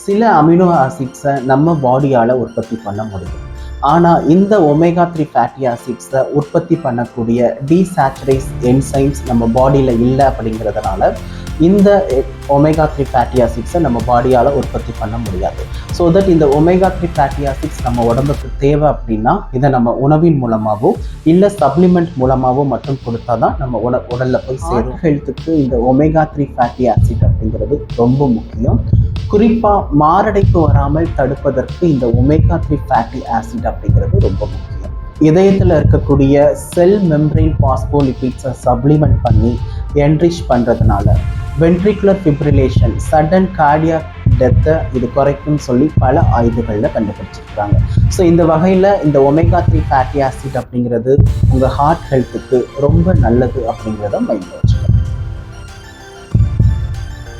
சில அமினோ ஆசிட்ஸை நம்ம பாடியால் உற்பத்தி பண்ண முடியும். ஆனால் இந்த ஒமேகா 3 ஃபேட்டி ஆசிட்ஸை உற்பத்தி பண்ணக்கூடிய டீசாச்சுரேஸ் என்சைம்ஸ் நம்ம பாடியில் இல்லை அப்படிங்கிறதுனால இந்த ஒமேகா 3 ஃபேட்டி ஆசிட்ஸை நம்ம பாடியால் உற்பத்தி பண்ண முடியாது. ஸோ தட் இந்த ஒமேகா 3 ஃபேட்டி ஆசிட்ஸ் நம்ம உடம்புக்கு தேவை அப்படின்னா இதை நம்ம உணவின் மூலமாகவோ இல்லை சப்ளிமெண்ட் மூலமாகவோ மட்டும் கொடுத்தா தான் நம்ம உடலில் போய் சேரும். ஹெல்த்துக்கு இந்த ஒமேகா 3 ஃபேட்டி ஆசிட் அப்படிங்கிறது ரொம்ப முக்கியம். குறிப்பாக மாரடைப்பு வராமல் தடுப்பதற்கு இந்த ஒமேகா 3 ஃபேட்டி ஆசிட் அப்படிங்கிறது ரொம்ப முக்கியம். இதயத்தில் இருக்கக்கூடிய செல் மெம்பரைன் பாஸ்போலிபிட்ஸை சப்ளிமெண்ட் பண்ணி என்ரிச் பண்ணுறதுனால வென்ட்ரிகுலர் ஃபிப்ரிலேஷன், சடன் கார்டியாக் டெத்தை இது குறைக்கும்னு சொல்லி பல ஆய்வுகளில் கண்டுபிடிச்சிருக்காங்க. ஸோ இந்த வகையில் இந்த ஒமேகா 3 ஃபேட்டி ஆசிட் அப்படிங்கிறது உங்கள் ஹார்ட் ஹெல்த்துக்கு ரொம்ப நல்லது அப்படிங்கிறத மைண்ட்